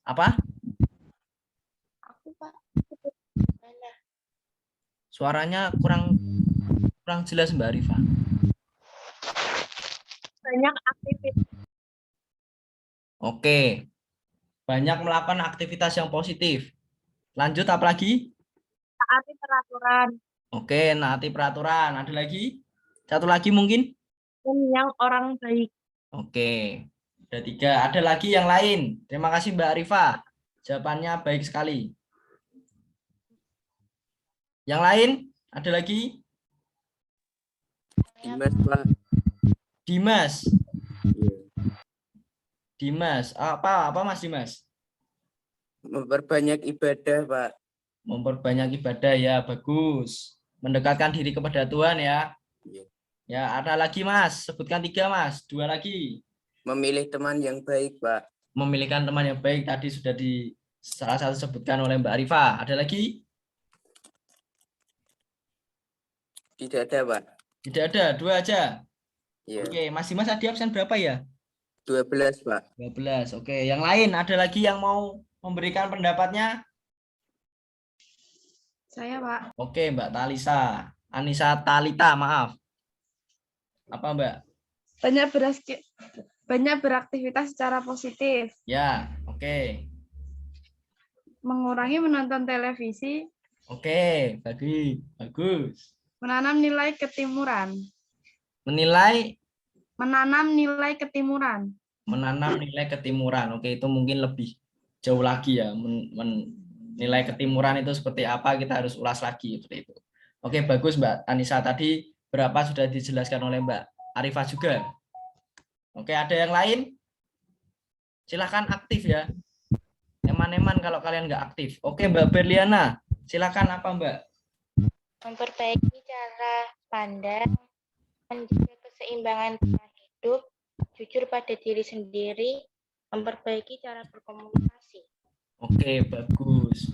Apa? Aku, Pak. Mana? Suaranya kurang jelas Mbak Arifa. Banyak aktivitas. Oke. Banyak melakukan aktivitas yang positif. Lanjut apa lagi? Taati peraturan. Oke, naati peraturan. Ada lagi? Satu lagi mungkin? Yang orang baik. Oke. Ada 3. Ada lagi yang lain? Terima kasih Mbak Arifa. Jawabannya baik sekali. Yang lain? Ada lagi? Dimas, Pak. Dimas. Iya. Dimas. Apa Mas Dimas? Memperbanyak ibadah, Pak. Memperbanyak ibadah ya, bagus. Mendekatkan diri kepada Tuhan ya. Iya. Ya, ada lagi Mas. Sebutkan 3 Mas. 2 lagi. Memilih teman yang baik, Pak. Memilihkan teman yang baik tadi sudah di salah satu sebutkan oleh Mbak Arifa. Ada lagi? Tidak ada, Pak. Tidak ada, 2 aja. Iya. Oke, Mas Dimas tadi absen berapa ya? 12, Pak. 12. Oke, yang lain ada lagi yang mau memberikan pendapatnya? Saya, Pak. Oke, Mbak Talisa. Anissa Talita, maaf. Apa, Mbak? Banyak beraktivitas secara positif. Ya, oke. Mengurangi menonton televisi. Oke, bagus. Menanam nilai ketimuran. Menanam nilai ketimuran. Oke, itu mungkin lebih jauh lagi ya. Nilai ketimuran itu seperti apa, kita harus ulas lagi seperti itu. Oke, bagus Mbak Anissa. Tadi berapa sudah dijelaskan oleh Mbak Arifah juga. Oke, ada yang lain? Silahkan aktif ya. Eman-eman kalau kalian nggak aktif. Oke, Mbak Berliana. Silahkan apa Mbak? Memperbaiki cara pandang, menjaga keseimbangan pola hidup, jujur pada diri sendiri, memperbaiki cara berkomunikasi. Oke, bagus.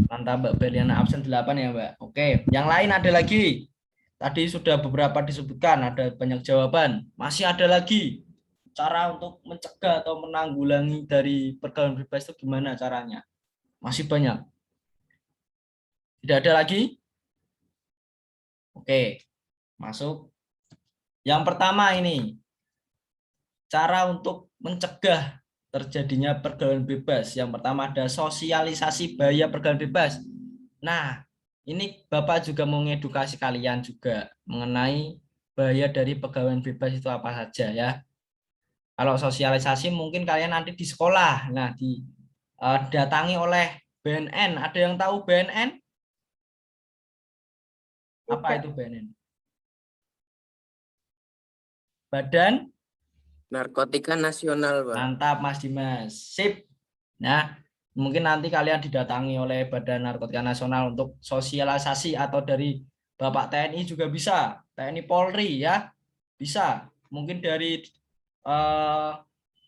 Mantap Mbak Berliana, absen 8 ya Mbak. Oke, yang lain ada lagi? Tadi sudah beberapa disebutkan, ada banyak jawaban. Masih ada lagi cara untuk mencegah atau menanggulangi dari pergaulan bebas itu gimana caranya? Masih banyak. Tidak ada lagi? Oke, masuk. Yang pertama ini, cara untuk mencegah terjadinya pergaulan bebas. Yang pertama ada sosialisasi bahaya pergaulan bebas. Nah, ini Bapak juga mau mengedukasi kalian juga mengenai bahaya dari pergaulan bebas itu apa saja ya. Kalau sosialisasi mungkin kalian nanti di sekolah, nah didatangi oleh BNN. Ada yang tahu BNN? Apa itu BNN? Badan Narkotika Nasional, Pak. Mantap Mas Dimas. Sip. Nah, mungkin nanti kalian didatangi oleh Badan Narkotika Nasional untuk sosialisasi atau dari Bapak TNI juga bisa. TNI Polri ya. Bisa. Mungkin dari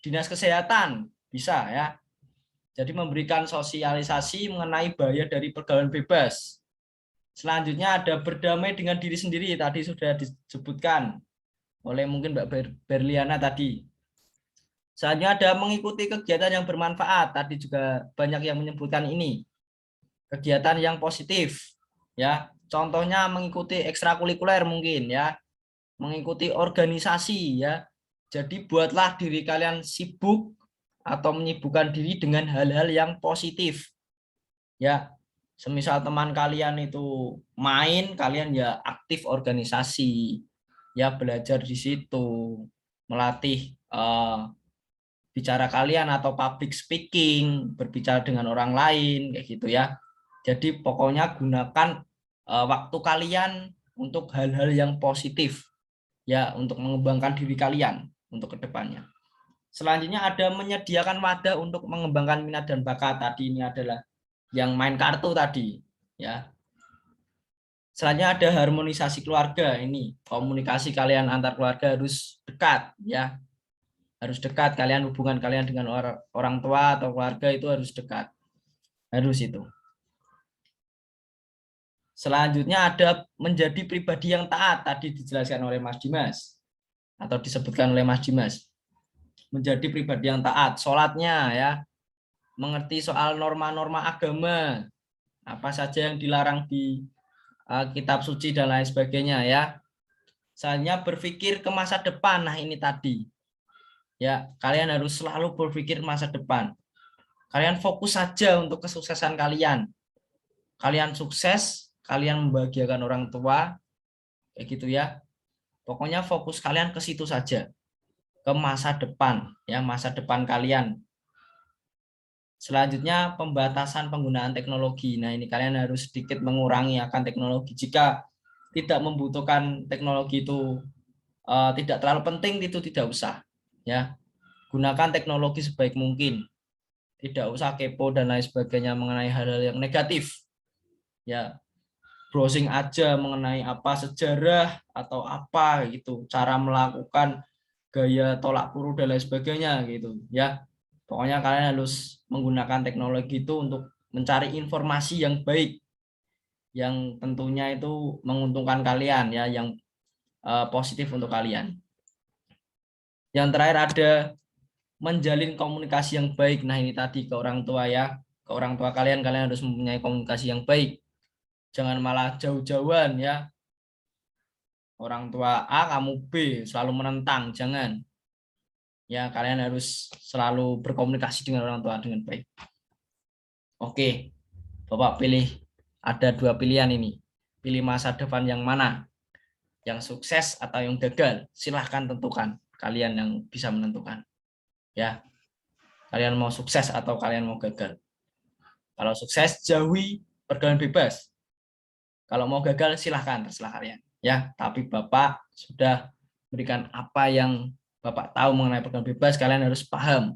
Dinas Kesehatan bisa ya. Jadi memberikan sosialisasi mengenai bahaya dari pergaulan bebas. Selanjutnya ada berdamai dengan diri sendiri. Tadi sudah disebutkan oleh mungkin Mbak Berliana tadi. Selanjutnya ada mengikuti kegiatan yang bermanfaat. Tadi juga banyak yang menyebutkan ini. Kegiatan yang positif. Ya, contohnya mengikuti ekstrakurikuler mungkin ya. Mengikuti organisasi ya. Jadi buatlah diri kalian sibuk atau menyibukkan diri dengan hal-hal yang positif. Ya, semisal teman kalian itu main, kalian ya aktif organisasi. Ya, belajar di situ, melatih bicara kalian atau public speaking, berbicara dengan orang lain kayak gitu ya. Jadi pokoknya gunakan waktu kalian untuk hal-hal yang positif ya, untuk mengembangkan diri kalian untuk kedepannya. Selanjutnya ada menyediakan wadah untuk mengembangkan minat dan bakat. Tadi ini adalah yang main kartu tadi ya. Selanjutnya ada harmonisasi keluarga. Ini komunikasi kalian antar keluarga harus dekat ya. Harus dekat, kalian hubungan kalian dengan orang tua atau keluarga itu harus dekat. Harus itu. Selanjutnya ada menjadi pribadi yang taat. Tadi dijelaskan oleh Mas Dimas. Atau disebutkan oleh Mas Dimas. Menjadi pribadi yang taat. Sholatnya ya. Mengerti soal norma-norma agama. Apa saja yang dilarang di kitab suci dan lain sebagainya ya. Selanjutnya berpikir ke masa depan. Nah, ini tadi. Ya, kalian harus selalu berpikir masa depan. Kalian fokus saja untuk kesuksesan kalian. Kalian sukses, kalian membahagiakan orang tua, kayak gitu ya. Pokoknya fokus kalian ke situ saja. Ke masa depan, ya, masa depan kalian. Selanjutnya pembatasan penggunaan teknologi. Nah, ini kalian harus sedikit mengurangi akan teknologi. Jika tidak membutuhkan teknologi itu tidak terlalu penting, itu tidak usah. Ya, gunakan teknologi sebaik mungkin. Tidak usah kepo dan lain sebagainya mengenai hal-hal yang negatif. Ya, browsing aja mengenai apa sejarah atau apa gitu, cara melakukan gaya tolak kurung dan lain sebagainya gitu. Ya, pokoknya kalian harus menggunakan teknologi itu untuk mencari informasi yang baik, yang tentunya itu menguntungkan kalian ya, yang positif untuk kalian. Yang terakhir ada menjalin komunikasi yang baik. Nah, ini tadi ke orang tua ya, ke orang tua kalian harus mempunyai komunikasi yang baik. Jangan malah jauh-jauhan ya. Orang tua A, kamu B, selalu menentang, jangan. Ya, kalian harus selalu berkomunikasi dengan orang tua dengan baik. Oke, Bapak pilih, ada 2 pilihan ini. Pilih masa depan yang mana? Yang sukses atau yang gagal? Silahkan tentukan, kalian yang bisa menentukan. Ya, kalian mau sukses atau kalian mau gagal? Kalau sukses, jauhi pergaulan bebas. Kalau mau gagal, silahkan, terserah kalian. Ya, tapi Bapak sudah berikan apa yang Bapak tahu mengenai pergaulan bebas. Kalian harus paham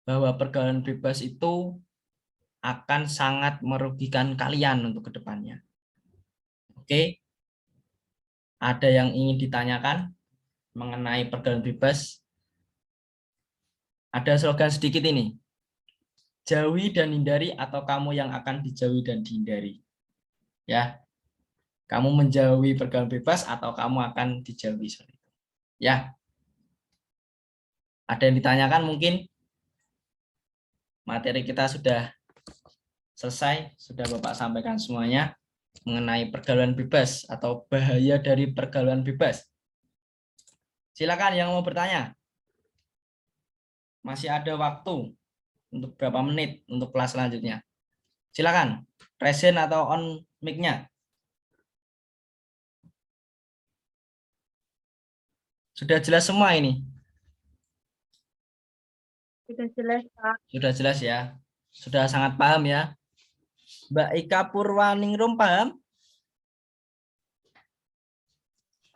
bahwa pergaulan bebas itu akan sangat merugikan kalian untuk kedepannya. Oke, ada yang ingin ditanyakan mengenai pergaulan bebas? Ada slogan sedikit ini. Jauhi dan hindari atau kamu yang akan dijauhi dan dihindari. Ya, kamu menjauhi pergaulan bebas atau kamu akan dijauhi. Ya, ada yang ditanyakan mungkin? Materi kita sudah selesai, sudah Bapak sampaikan semuanya mengenai pergaulan bebas atau bahaya dari pergaulan bebas. Silakan yang mau bertanya. Masih ada waktu untuk berapa menit untuk kelas selanjutnya. Silakan, present atau on mic-nya. Sudah jelas semua ini? Sudah jelas, Pak. Sudah jelas ya. Sudah sangat paham ya. Mbak Ika Purwaningrum paham?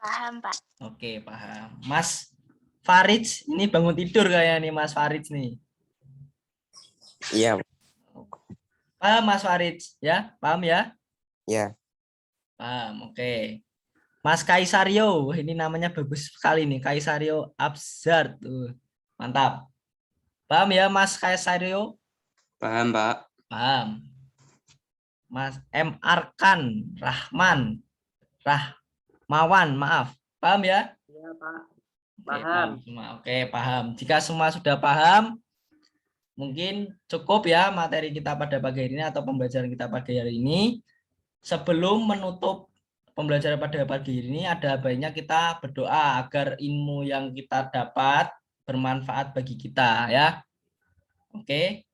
Paham, Pak. Oke, paham. Mas Farid, ini bangun tidur kayaknya nih Mas Farid nih. Iya. Paham Mas Farid ya? Paham ya? Iya. Paham, oke. Mas Kaisario, ini namanya bagus sekali nih, Kaisario Abzar tuh. Mantap. Paham ya Mas Kaisario? Paham, Pak. Paham. Mas M. Arkan Rahman Rahmawan, maaf. Paham ya? Iya, Pak. Paham. Oke, paham. Jika semua sudah paham, mungkin cukup ya materi kita pada pagi hari ini atau pembelajaran kita pagi hari ini. Sebelum menutup pembelajaran pada pagi hari ini, ada baiknya kita berdoa agar ilmu yang kita dapat bermanfaat bagi kita ya. Oke.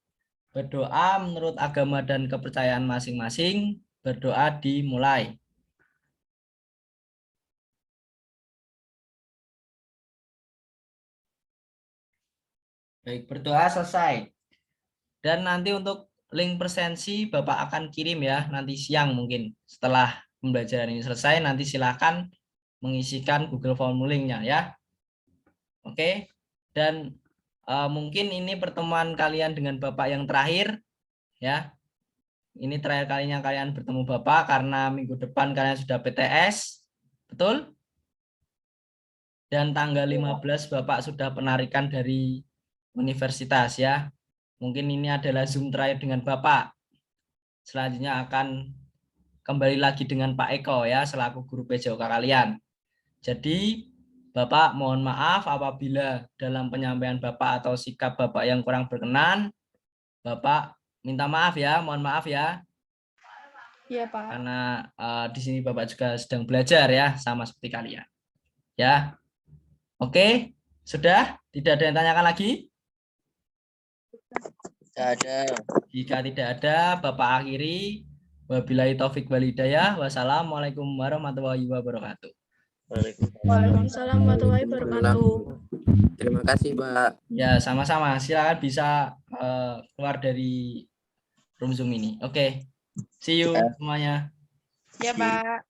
Berdoa menurut agama dan kepercayaan masing-masing. Berdoa dimulai. Baik, berdoa selesai. Dan nanti untuk link presensi Bapak akan kirim ya nanti siang mungkin. Setelah pembelajaran ini selesai, nanti silakan mengisikan Google Form-nya ya. Oke. Dan mungkin ini pertemuan kalian dengan Bapak yang terakhir ya. Ini terakhir kalinya kalian bertemu Bapak karena minggu depan kalian sudah PTS. Betul? Dan tanggal 15 Bapak sudah penarikan dari universitas ya. Mungkin ini adalah Zoom terakhir dengan Bapak. Selanjutnya akan kembali lagi dengan Pak Eko ya selaku guru PJOK kalian. Jadi Bapak mohon maaf apabila dalam penyampaian Bapak atau sikap Bapak yang kurang berkenan. Bapak minta maaf ya, mohon maaf ya. Iya, Pak. karena di sini Bapak juga sedang belajar ya, sama seperti kalian. Ya. Oke, sudah? Tidak ada yang tanyakan lagi? Tidak ada. Jika tidak ada, Bapak akhiri. Wabillahi taufik wal hidayah. Wassalamualaikum warahmatullahi wabarakatuh. Waalaikumsalam warahmatullahi wabarakatuh. Terima kasih, Pak. Ya, sama-sama. Silakan bisa keluar dari room Zoom ini. Oke. See you semuanya. Ya, Pak.